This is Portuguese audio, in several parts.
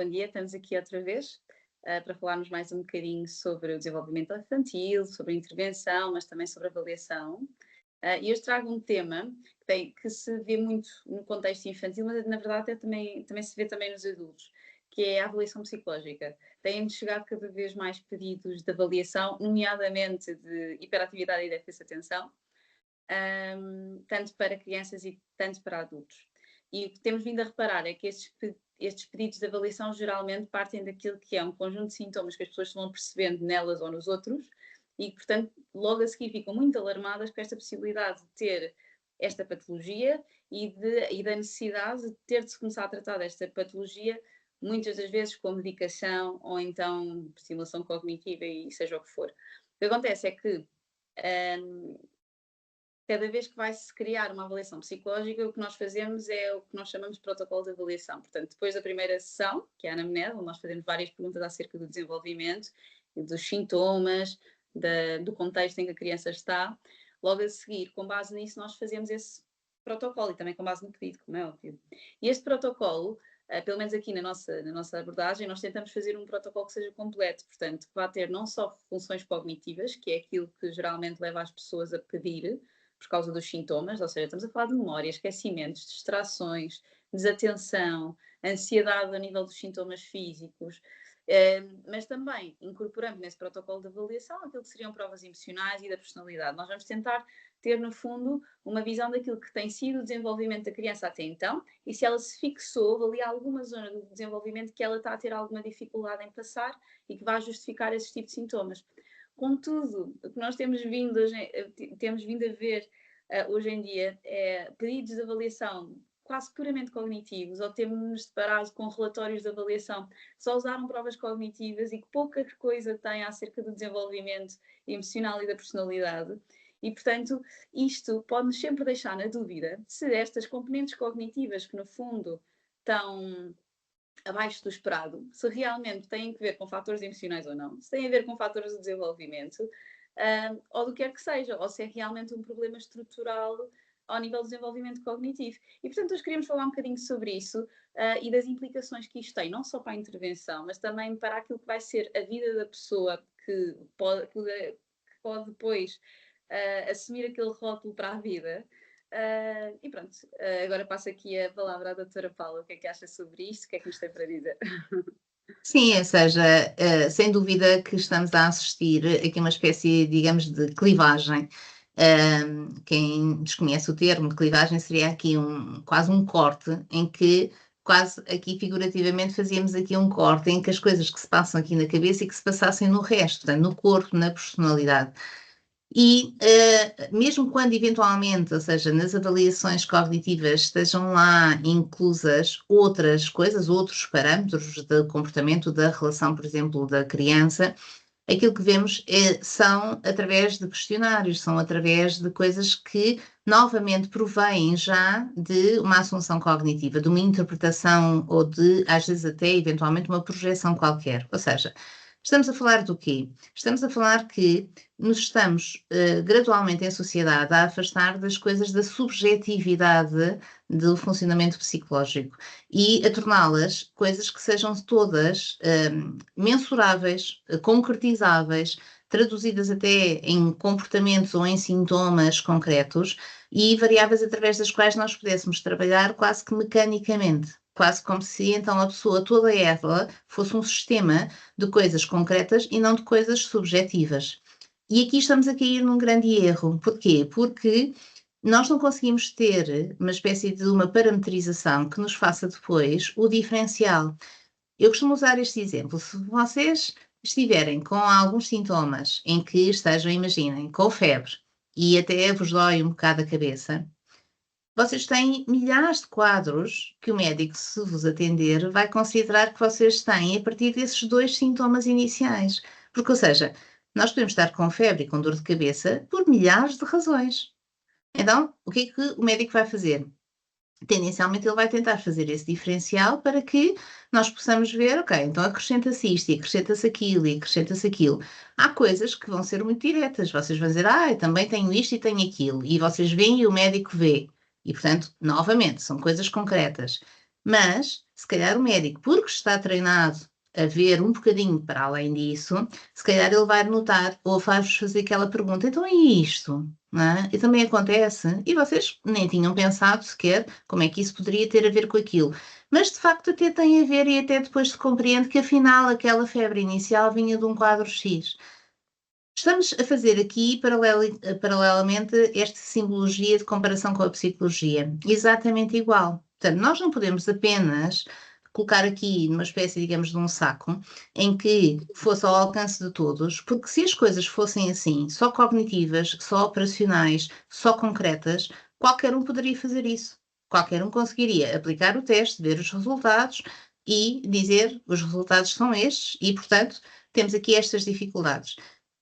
bom dia, estamos aqui outra vez para falarmos mais um bocadinho sobre o desenvolvimento infantil, sobre a intervenção, mas também sobre a avaliação. E hoje trago um tema que se vê muito no contexto infantil, mas na verdade também se vê também nos adultos, que é a avaliação psicológica. Têm-nos chegado cada vez mais pedidos de avaliação, nomeadamente de hiperatividade e déficit de atenção, tanto para crianças e tanto para adultos. E o que temos vindo a reparar é que estes pedidos de avaliação geralmente partem daquilo que é um conjunto de sintomas que as pessoas vão percebendo nelas ou nos outros e, portanto, logo a seguir ficam muito alarmadas com esta possibilidade de ter esta patologia e da necessidade de ter de se começar a tratar desta patologia muitas das vezes com medicação ou então estimulação cognitiva e seja o que for. O que acontece é que cada vez que vai-se criar uma avaliação psicológica, o que nós fazemos é o que nós chamamos de protocolo de avaliação. Portanto, depois da primeira sessão, que é a anamnese, onde nós fazemos várias perguntas acerca do desenvolvimento, dos sintomas, do contexto em que a criança está, logo a seguir, com base nisso, nós fazemos esse protocolo e também com base no pedido, como é óbvio. E este protocolo, pelo menos aqui na nossa abordagem, nós tentamos fazer um protocolo que seja completo, portanto, que vá ter não só funções cognitivas, que é aquilo que geralmente leva as pessoas a pedir, por causa dos sintomas, ou seja, estamos a falar de memória, esquecimentos, distrações, desatenção, ansiedade a nível dos sintomas físicos, mas também incorporamos nesse protocolo de avaliação aquilo que seriam provas emocionais e da personalidade. Nós vamos tentar ter, no fundo, uma visão daquilo que tem sido o desenvolvimento da criança até então e se ela se fixou ali alguma zona do desenvolvimento que ela está a ter alguma dificuldade em passar e que vai justificar esse tipo de sintomas. Contudo, o que nós temos vindo a ver hoje em dia é pedidos de avaliação quase puramente cognitivos, ou temos-nos deparado com relatórios de avaliação que só usaram provas cognitivas e que pouca coisa têm acerca do desenvolvimento emocional e da personalidade. E, portanto, isto pode-nos sempre deixar na dúvida se estas componentes cognitivas que, no fundo, estão abaixo do esperado, se realmente têm que ver com fatores emocionais ou não, se têm a ver com fatores de desenvolvimento, ou do que quer que seja, ou se é realmente um problema estrutural ao nível do desenvolvimento cognitivo. E, portanto, hoje queríamos falar um bocadinho sobre isso e das implicações que isto tem, não só para a intervenção, mas também para aquilo que vai ser a vida da pessoa que pode depois assumir aquele rótulo para a vida. E pronto, agora passo aqui a palavra à doutora Paula. O que é que acha sobre isto? O que é que nos tem para dizer? Sim, ou seja, sem dúvida que estamos a assistir aqui a uma espécie, digamos, de clivagem. Quem desconhece o termo de clivagem seria aqui quase um corte, em que quase aqui figurativamente fazíamos aqui um corte em que as coisas que se passam aqui na cabeça e que se passassem no resto, portanto, no corpo, na personalidade. E mesmo quando eventualmente, ou seja, nas avaliações cognitivas estejam lá inclusas outras coisas, outros parâmetros de comportamento da relação, por exemplo, da criança, aquilo que vemos são através de questionários, são através de coisas que novamente provêm já de uma assunção cognitiva, de uma interpretação ou de, às vezes até, eventualmente, uma projeção qualquer. Ou seja, estamos a falar do quê? Estamos a falar que nos estamos gradualmente em sociedade a afastar das coisas da subjetividade do funcionamento psicológico e a torná-las coisas que sejam todas mensuráveis, concretizáveis, traduzidas até em comportamentos ou em sintomas concretos e variáveis através das quais nós pudéssemos trabalhar quase que mecanicamente. Quase como se então a pessoa toda ela fosse um sistema de coisas concretas e não de coisas subjetivas. E aqui estamos a cair num grande erro. Porquê? Porque nós não conseguimos ter uma espécie de uma parametrização que nos faça depois o diferencial. Eu costumo usar este exemplo. Se vocês estiverem com alguns sintomas em que estejam, imaginem, com febre e até vos dói um bocado a cabeça, vocês têm milhares de quadros que o médico, se vos atender, vai considerar que vocês têm a partir desses 2 sintomas iniciais. Porque, ou seja, nós podemos estar com febre e com dor de cabeça por milhares de razões. Então, o que é que o médico vai fazer? Tendencialmente ele vai tentar fazer esse diferencial para que nós possamos ver, ok, então acrescenta-se isto e acrescenta-se aquilo e acrescenta-se aquilo. Há coisas que vão ser muito diretas, vocês vão dizer, eu também tenho isto e tenho aquilo, e vocês veem e o médico vê. E, portanto, novamente, são coisas concretas. Mas, se calhar o médico, porque está treinado a ver um bocadinho para além disso, se calhar ele vai notar ou faz-vos fazer aquela pergunta, então é isto, não é? E também acontece, e vocês nem tinham pensado sequer como é que isso poderia ter a ver com aquilo. Mas de facto até tem a ver e até depois se compreende que afinal aquela febre inicial vinha de um quadro X. Estamos a fazer aqui, paralelamente, esta simbologia de comparação com a psicologia, exatamente igual. Portanto, nós não podemos apenas colocar aqui numa espécie, digamos, de um saco, em que fosse ao alcance de todos, porque se as coisas fossem assim, só cognitivas, só operacionais, só concretas, qualquer um poderia fazer isso. Qualquer um conseguiria aplicar o teste, ver os resultados e dizer os resultados são estes e, portanto, temos aqui estas dificuldades.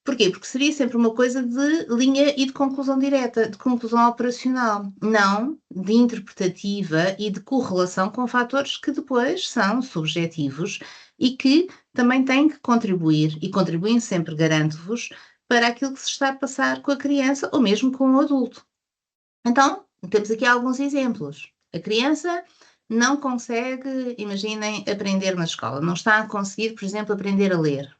Porquê? Porque seria sempre uma coisa de linha e de conclusão direta, de conclusão operacional, não de interpretativa e de correlação com fatores que depois são subjetivos e que também têm que contribuir, e contribuem sempre, garanto-vos, para aquilo que se está a passar com a criança ou mesmo com o adulto. Então, temos aqui alguns exemplos. A criança não consegue, imaginem, aprender na escola, não está a conseguir, por exemplo, aprender a ler.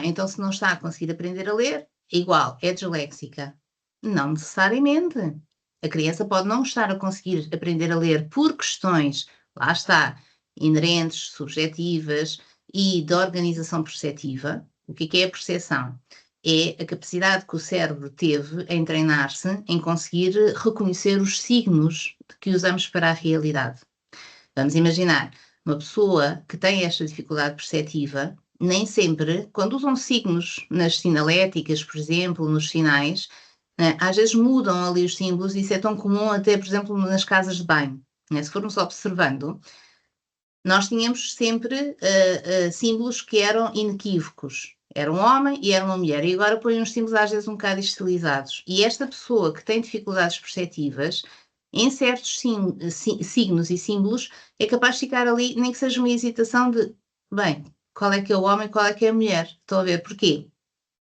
Então se não está a conseguir aprender a ler, é igual, é disléxica. Não necessariamente. A criança pode não estar a conseguir aprender a ler por questões, lá está, inerentes, subjetivas e de organização perceptiva. O que é a percepção? É a capacidade que o cérebro teve em treinar-se, em conseguir reconhecer os signos que usamos para a realidade. Vamos imaginar, uma pessoa que tem esta dificuldade perceptiva, nem sempre, quando usam signos nas sinaléticas, por exemplo, nos sinais, às vezes mudam ali os símbolos, e isso é tão comum até, por exemplo, nas casas de banho. Se formos observando, nós tínhamos sempre símbolos que eram inequívocos. Era um homem e era uma mulher, e agora põem uns símbolos às vezes um bocado estilizados. E esta pessoa que tem dificuldades perceptivas, em certos signos e símbolos, é capaz de ficar ali, nem que seja uma hesitação de, bem, qual é que é o homem, qual é que é a mulher? Estão a ver porquê?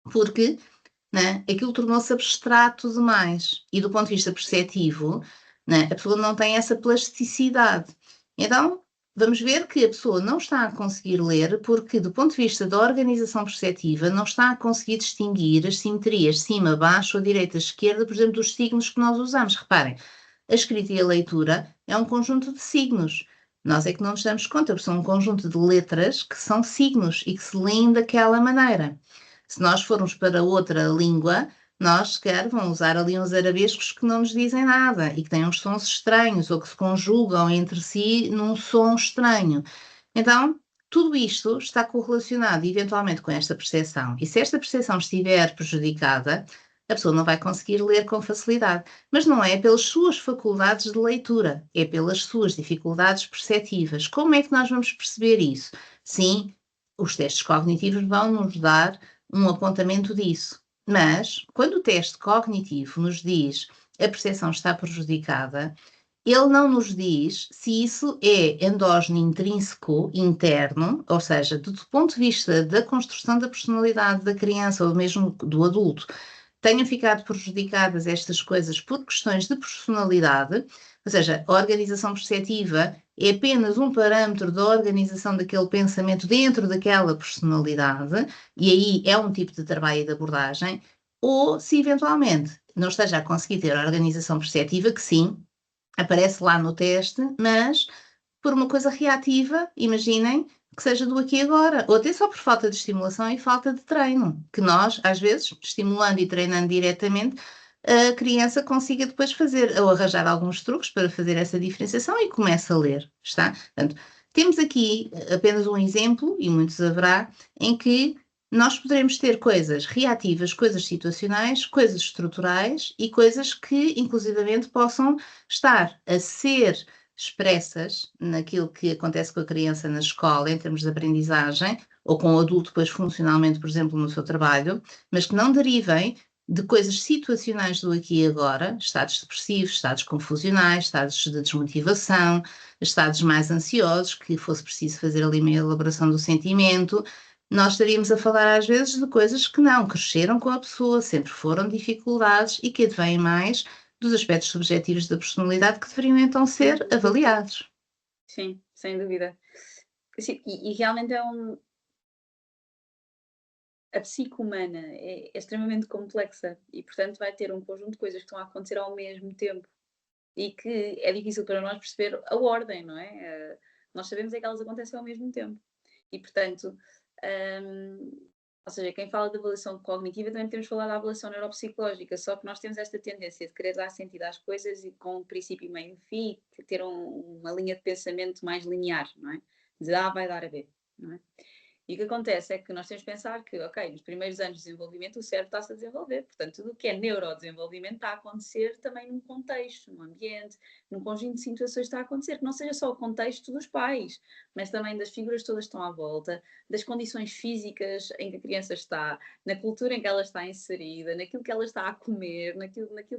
Porque aquilo tornou-se abstrato demais. E do ponto de vista perceptivo, a pessoa não tem essa plasticidade. Então, vamos ver que a pessoa não está a conseguir ler porque, do ponto de vista da organização perceptiva, não está a conseguir distinguir as simetrias cima, baixo, ou direita, esquerda, por exemplo, dos signos que nós usamos. Reparem, a escrita e a leitura é um conjunto de signos. Nós é que não nos damos conta, porque são um conjunto de letras que são signos e que se leem daquela maneira. Se nós formos para outra língua, nós, se calhar, vão usar ali uns arabescos que não nos dizem nada e que têm uns sons estranhos ou que se conjugam entre si num som estranho. Então, tudo isto está correlacionado eventualmente com esta percepção. E se esta percepção estiver prejudicada, a pessoa não vai conseguir ler com facilidade. Mas não é pelas suas faculdades de leitura, é pelas suas dificuldades perceptivas. Como é que nós vamos perceber isso? Sim, os testes cognitivos vão nos dar um apontamento disso. Mas, quando o teste cognitivo nos diz a percepção está prejudicada, ele não nos diz se isso é endógeno intrínseco, interno, ou seja, do ponto de vista da construção da personalidade da criança ou mesmo do adulto, tenham ficado prejudicadas estas coisas por questões de personalidade, ou seja, a organização perceptiva é apenas um parâmetro da organização daquele pensamento dentro daquela personalidade, e aí é um tipo de trabalho e de abordagem, ou se eventualmente não esteja a conseguir ter a organização perceptiva, que sim, aparece lá no teste, mas por uma coisa reativa, imaginem, que seja do aqui e agora, ou até só por falta de estimulação e falta de treino, que nós, às vezes, estimulando e treinando diretamente, a criança consiga depois fazer, ou arranjar alguns truques para fazer essa diferenciação e começa a ler, está? Portanto, temos aqui apenas um exemplo, e muitos haverá, em que nós poderemos ter coisas reativas, coisas situacionais, coisas estruturais e coisas que, inclusivamente, possam estar a ser expressas naquilo que acontece com a criança na escola, em termos de aprendizagem, ou com o adulto depois funcionalmente, por exemplo, no seu trabalho, mas que não derivem de coisas situacionais do aqui e agora, estados depressivos, estados confusionais, estados de desmotivação, estados mais ansiosos, que fosse preciso fazer ali uma elaboração do sentimento. Nós estaríamos a falar às vezes de coisas que não cresceram com a pessoa, sempre foram dificuldades e que advêm mais dos aspectos subjetivos da personalidade que deveriam então ser avaliados. Sim, sem dúvida. Sim, e realmente a psique humana é extremamente complexa e, portanto, vai ter um conjunto de coisas que estão a acontecer ao mesmo tempo e que é difícil para nós perceber a ordem, não é? Nós sabemos é que elas acontecem ao mesmo tempo. E, portanto, ou seja, quem fala de avaliação cognitiva também temos falado da avaliação neuropsicológica, só que nós temos esta tendência de querer dar sentido às coisas e com princípio, meio e fim, ter uma linha de pensamento mais linear, não é? De A vai dar a B, não é? E o que acontece é que nós temos que pensar que, ok, nos primeiros anos de desenvolvimento o cérebro está-se a desenvolver, portanto tudo o que é neurodesenvolvimento está a acontecer também num contexto, num ambiente, num conjunto de situações está a acontecer, que não seja só o contexto dos pais, mas também das figuras todas que estão à volta, das condições físicas em que a criança está, na cultura em que ela está inserida, naquilo que ela está a comer,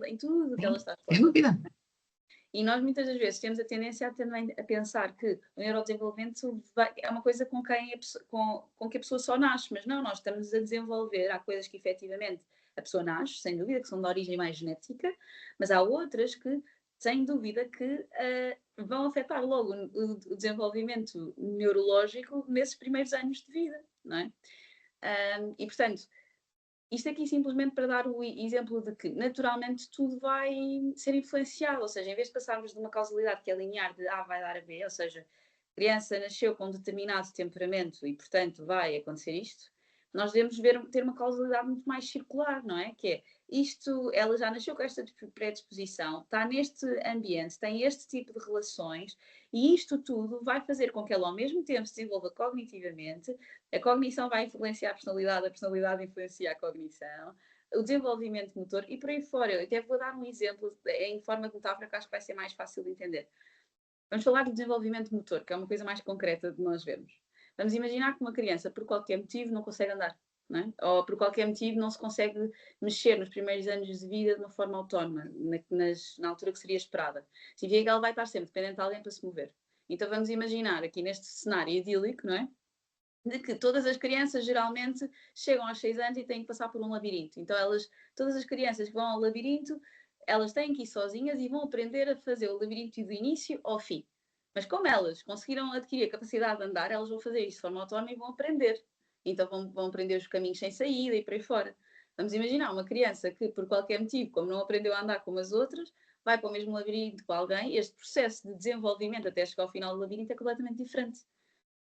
em tudo que ela está a Sem dúvida. e nós muitas das vezes temos a tendência a pensar que o neurodesenvolvimento é uma coisa com que a pessoa só nasce, mas não, nós estamos a desenvolver, há coisas que efetivamente a pessoa nasce, sem dúvida, que são de origem mais genética, mas há outras que, sem dúvida, que vão afetar logo o desenvolvimento neurológico nesses primeiros anos de vida, não é? E, portanto, isto aqui simplesmente para dar o exemplo de que naturalmente tudo vai ser influenciado, ou seja, em vez de passarmos de uma causalidade que é linear de A vai dar a B, ou seja, a criança nasceu com um determinado temperamento e portanto vai acontecer isto, nós devemos ter uma causalidade muito mais circular, não é? Que é isto, ela já nasceu com esta predisposição, está neste ambiente, tem este tipo de relações e isto tudo vai fazer com que ela ao mesmo tempo se desenvolva cognitivamente, a cognição vai influenciar a personalidade influencia a cognição, o desenvolvimento motor e por aí fora. Eu até vou dar um exemplo em forma de metáfora que acho que vai ser mais fácil de entender. Vamos falar do desenvolvimento motor, que é uma coisa mais concreta de nós vermos. Vamos imaginar que uma criança, por qualquer motivo, não consegue andar, não é? Ou por qualquer motivo não se consegue mexer nos primeiros anos de vida de uma forma autónoma, na altura que seria esperada. Significa que ela vai estar sempre dependente de alguém para se mover. Então vamos imaginar aqui neste cenário idílico, não é? De que todas as crianças geralmente chegam aos 6 anos e têm que passar por um labirinto. Então todas as crianças que vão ao labirinto, elas têm que ir sozinhas e vão aprender a fazer o labirinto do início ao fim. Mas como elas conseguiram adquirir a capacidade de andar, elas vão fazer isto de forma autónoma e vão aprender. Então vão aprender os caminhos sem saída e por aí fora. Vamos imaginar uma criança que, por qualquer motivo, como não aprendeu a andar como as outras, vai para o mesmo labirinto com alguém. Este processo de desenvolvimento até chegar ao final do labirinto é completamente diferente.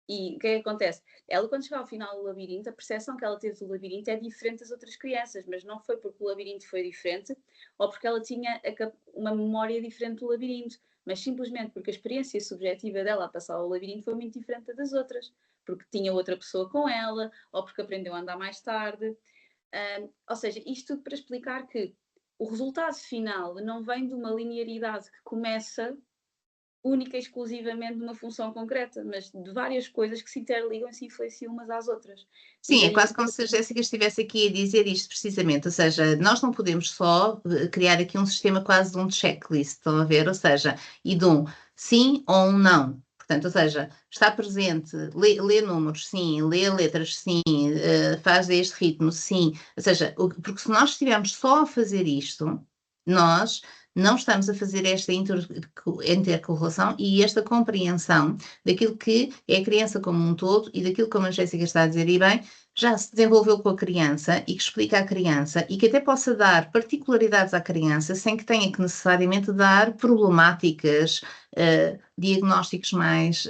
E o que é que acontece? Ela, quando chegar ao final do labirinto, a percepção que ela teve do labirinto é diferente das outras crianças, mas não foi porque o labirinto foi diferente ou porque ela tinha uma memória diferente do labirinto, mas simplesmente porque a experiência subjetiva dela a passar o labirinto foi muito diferente das outras, porque tinha outra pessoa com ela ou porque aprendeu a andar mais tarde. Ou seja, isto tudo para explicar que o resultado final não vem de uma linearidade que começa única e exclusivamente de uma função concreta, mas de várias coisas que se interligam e se influenciam umas às outras. Sim, é quase como se a Jéssica estivesse aqui a dizer isto precisamente, ou seja, nós não podemos só criar aqui um sistema quase de um checklist, estão a ver? Ou seja, e de um sim ou um não. Portanto, ou seja, está presente, lê números, sim, lê letras, sim, faz este ritmo, sim. Ou seja, porque se nós estivermos só a fazer isto, nós não estamos a fazer esta intercorrelação e esta compreensão daquilo que é a criança como um todo e daquilo, como a Jéssica está a dizer, e bem, já se desenvolveu com a criança e que explica à criança e que até possa dar particularidades à criança sem que tenha que necessariamente dar problemáticas, diagnósticos mais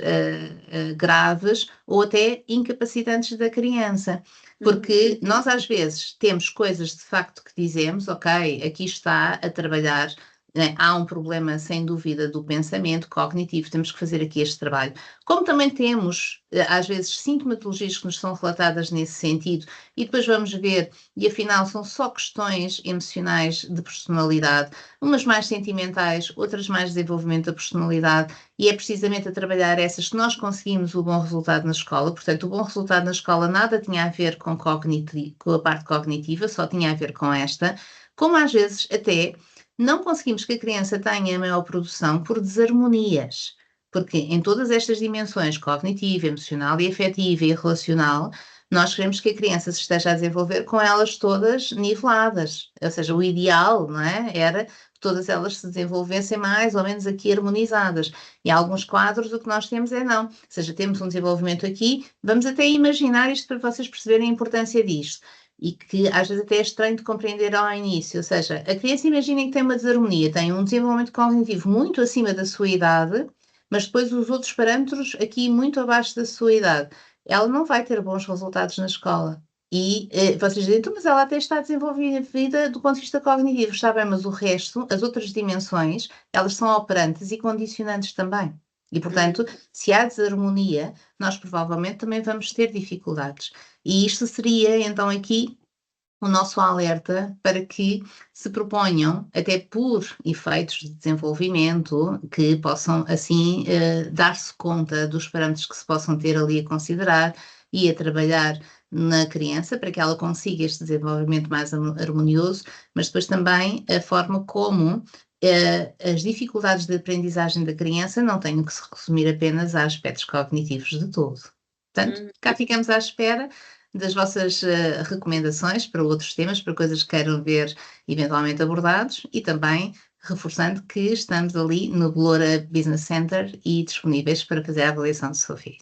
graves ou até incapacitantes da criança. Porque nós às vezes temos coisas de facto que dizemos, ok, aqui está a trabalhar. Há um problema, sem dúvida, do pensamento cognitivo, temos que fazer aqui este trabalho. Como também temos, às vezes, sintomatologias que nos são relatadas nesse sentido, e depois vamos ver, e afinal são só questões emocionais de personalidade, umas mais sentimentais, outras mais de desenvolvimento da personalidade, e é precisamente a trabalhar essas que nós conseguimos o bom resultado na escola. Portanto, o bom resultado na escola nada tinha a ver com a parte cognitiva, só tinha a ver com esta, como às vezes até não conseguimos que a criança tenha a maior produção por desarmonias, porque em todas estas dimensões, cognitiva, emocional e afetiva e relacional, nós queremos que a criança se esteja a desenvolver com elas todas niveladas, ou seja, o ideal, não é? Era que todas elas se desenvolvessem mais ou menos aqui harmonizadas. E há alguns quadros o que nós temos é não, ou seja, temos um desenvolvimento aqui, vamos até imaginar isto para vocês perceberem a importância disto. E que às vezes até é estranho de compreender ao início, ou seja, a criança imaginem que tem uma desarmonia, tem um desenvolvimento cognitivo muito acima da sua idade, mas depois os outros parâmetros aqui muito abaixo da sua idade. Ela não vai ter bons resultados na escola. E vocês dizem, então, mas ela até está desenvolvida do ponto de vista cognitivo, está bem, mas o resto, as outras dimensões, elas são operantes e condicionantes também. E, portanto, se há desarmonia, nós provavelmente também vamos ter dificuldades. E isto seria, então, aqui o nosso alerta para que se proponham, até por efeitos de desenvolvimento, que possam assim dar-se conta dos parâmetros que se possam ter ali a considerar e a trabalhar na criança para que ela consiga este desenvolvimento mais harmonioso, mas depois também a forma como as dificuldades de aprendizagem da criança não têm que se resumir apenas a aspectos cognitivos de todo. Portanto, cá ficamos à espera das vossas recomendações para outros temas, para coisas que queiram ver eventualmente abordados e também reforçando que estamos ali no Beloura Business Center e disponíveis para fazer a avaliação do seu filho.